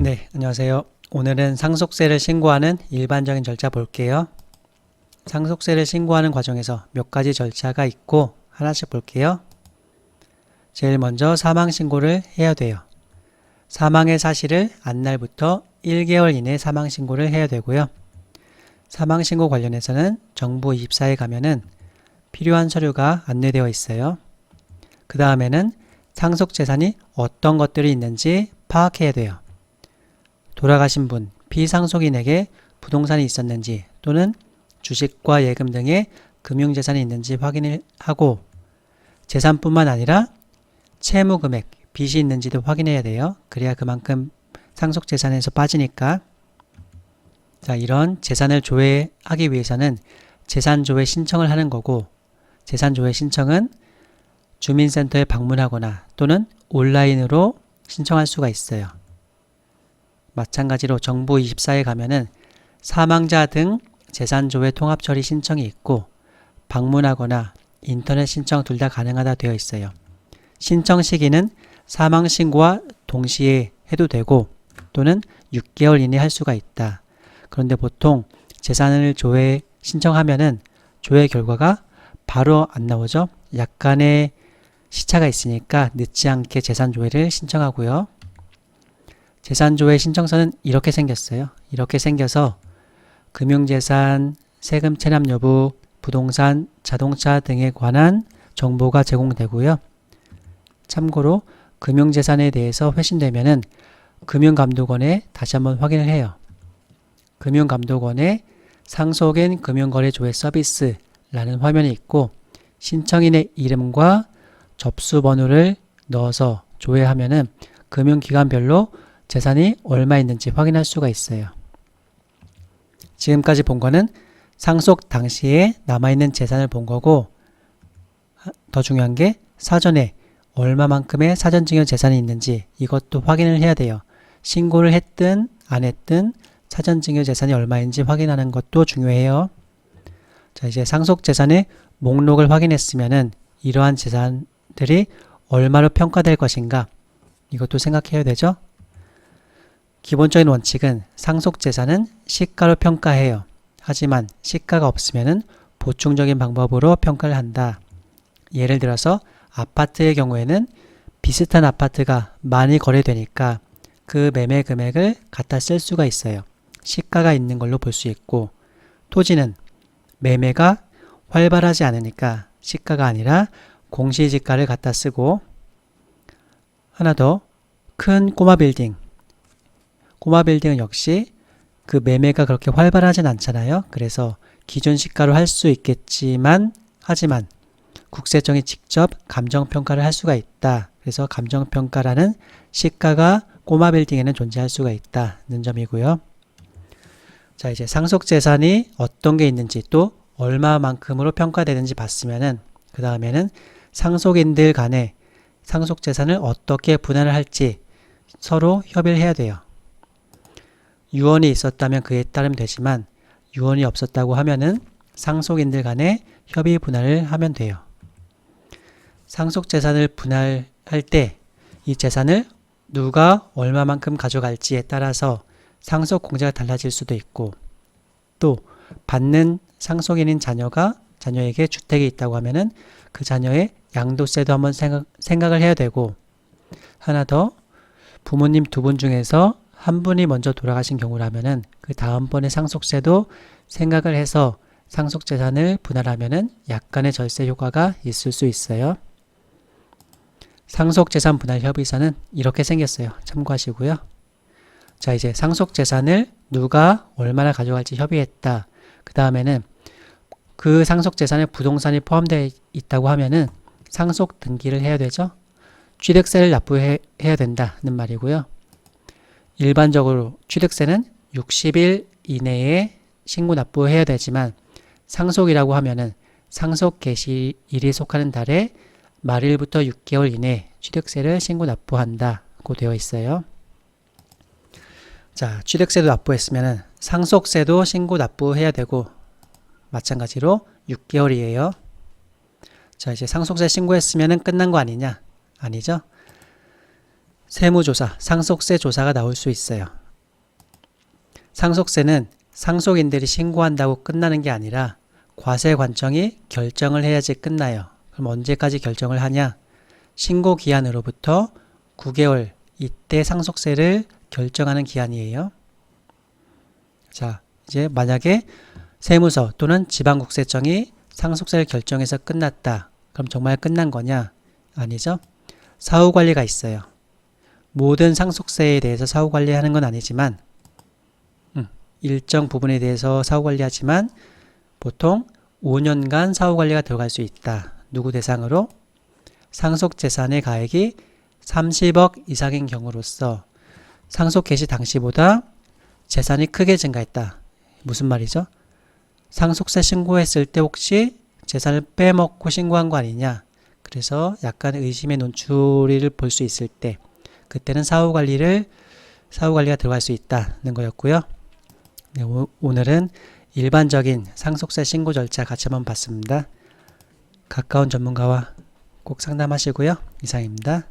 네, 안녕하세요. 오늘은 상속세를 신고하는 일반적인 절차 볼게요. 상속세를 신고하는 과정에서 몇 가지 절차가 있고 하나씩 볼게요. 제일 먼저 사망신고를 해야 돼요. 사망의 사실을 안 날부터 1개월 이내 사망신고를 해야 되고요. 사망신고 관련해서는 정부24에 가면은 필요한 서류가 안내되어 있어요. 그 다음에는 상속재산이 어떤 것들이 있는지 파악해야 돼요. 돌아가신 분, 피상속인에게 부동산이 있었는지 또는 주식과 예금 등의 금융재산이 있는지 확인을 하고 재산뿐만 아니라 채무금액, 빚이 있는지도 확인해야 돼요. 그래야 그만큼 상속재산에서 빠지니까. 자, 이런 재산을 조회하기 위해서는 재산조회 신청을 하는 거고 재산조회 신청은 주민센터에 방문하거나 또는 온라인으로 신청할 수가 있어요. 마찬가지로 정부24에 가면은 사망자 등 재산조회 통합처리 신청이 있고 방문하거나 인터넷 신청 둘 다 가능하다 되어 있어요. 신청 시기는 사망신고와 동시에 해도 되고 또는 6개월 이내 할 수가 있다. 그런데 보통 재산을 조회 신청하면은 조회 결과가 바로 안 나오죠. 약간의 시차가 있으니까 늦지 않게 재산조회를 신청하고요. 재산조회 신청서는 이렇게 생겼어요. 이렇게 생겨서 금융재산, 세금 체납 여부, 부동산, 자동차 등에 관한 정보가 제공되고요. 참고로 금융재산에 대해서 회신되면은 금융감독원에 다시 한번 확인을 해요. 금융감독원에 상속인 금융거래조회 서비스라는 화면이 있고 신청인의 이름과 접수번호를 넣어서 조회하면은 금융기관별로 재산이 얼마 있는지 확인할 수가 있어요. 지금까지 본 거는 상속 당시에 남아있는 재산을 본 거고 더 중요한 게 사전에 얼마만큼의 사전증여 재산이 있는지 이것도 확인을 해야 돼요. 신고를 했든 안 했든 사전증여 재산이 얼마인지 확인하는 것도 중요해요. 자, 이제 상속재산의 목록을 확인했으면은 이러한 재산들이 얼마로 평가될 것인가 이것도 생각해야 되죠. 기본적인 원칙은 상속재산은 시가로 평가해요. 하지만 시가가 없으면 보충적인 방법으로 평가를 한다. 예를 들어서 아파트의 경우에는 비슷한 아파트가 많이 거래되니까 그 매매 금액을 갖다 쓸 수가 있어요. 시가가 있는 걸로 볼 수 있고 토지는 매매가 활발하지 않으니까 시가가 아니라 공시지가를 갖다 쓰고 하나 더 큰 꼬마 빌딩은 역시 그 매매가 그렇게 활발하진 않잖아요. 그래서 기준 시가로 할 수 있겠지만 하지만 국세청이 직접 감정평가를 할 수가 있다. 그래서 감정평가라는 시가가 꼬마 빌딩에는 존재할 수가 있다는 점이고요. 자, 이제 상속재산이 어떤 게 있는지 또 얼마만큼으로 평가되는지 봤으면은 그 다음에는 상속인들 간에 상속재산을 어떻게 분할을 할지 서로 협의를 해야 돼요. 유언이 있었다면 그에 따르면 되지만 유언이 없었다고 하면은 상속인들 간에 협의 분할을 하면 돼요. 상속재산을 분할할 때 이 재산을 누가 얼마만큼 가져갈지에 따라서 상속공제가 달라질 수도 있고 또 받는 상속인인 자녀에게 주택이 있다고 하면은 그 자녀의 양도세도 한번 생각을 해야 되고 하나 더 부모님 두 분 중에서 한 분이 먼저 돌아가신 경우라면은 그 다음번에 상속세도 생각을 해서 상속재산을 분할하면은 약간의 절세 효과가 있을 수 있어요. 상속재산 분할 협의서는 이렇게 생겼어요. 참고하시고요. 자, 이제 상속재산을 누가 얼마나 가져갈지 협의했다. 그 다음에는 그 상속재산에 부동산이 포함되어 있다고 하면은 상속 등기를 해야 되죠. 취득세를 납부해야 된다는 말이고요. 일반적으로 취득세는 60일 이내에 신고 납부해야 되지만 상속이라고 하면은 상속 개시일이 속하는 달에 말일부터 6개월 이내 취득세를 신고 납부한다고 되어 있어요. 자, 취득세도 납부했으면은 상속세도 신고 납부해야 되고 마찬가지로 6개월이에요. 자, 이제 상속세 신고했으면은 끝난 거 아니냐? 아니죠? 세무조사, 상속세 조사가 나올 수 있어요. 상속세는 상속인들이 신고한다고 끝나는 게 아니라 과세관청이 결정을 해야지 끝나요. 그럼 언제까지 결정을 하냐? 신고 기한으로부터 9개월, 이때 상속세를 결정하는 기한이에요. 자, 이제 만약에 세무서 또는 지방국세청이 상속세를 결정해서 끝났다. 그럼 정말 끝난 거냐? 아니죠. 사후관리가 있어요. 모든 상속세에 대해서 사후관리하는 건 아니지만 일정 부분에 대해서 사후관리하지만 보통 5년간 사후관리가 들어갈 수 있다. 누구 대상으로? 상속재산의 가액이 30억 이상인 경우로서 상속 개시 당시보다 재산이 크게 증가했다. 무슨 말이죠? 상속세 신고했을 때 혹시 재산을 빼먹고 신고한 거 아니냐? 그래서 약간 의심의 눈초리를 볼 수 있을 때 그때는 사후관리가 들어갈 수 있다는 거였고요. 네, 오늘은 일반적인 상속세 신고 절차 같이 한번 봤습니다. 가까운 전문가와 꼭 상담하시고요. 이상입니다.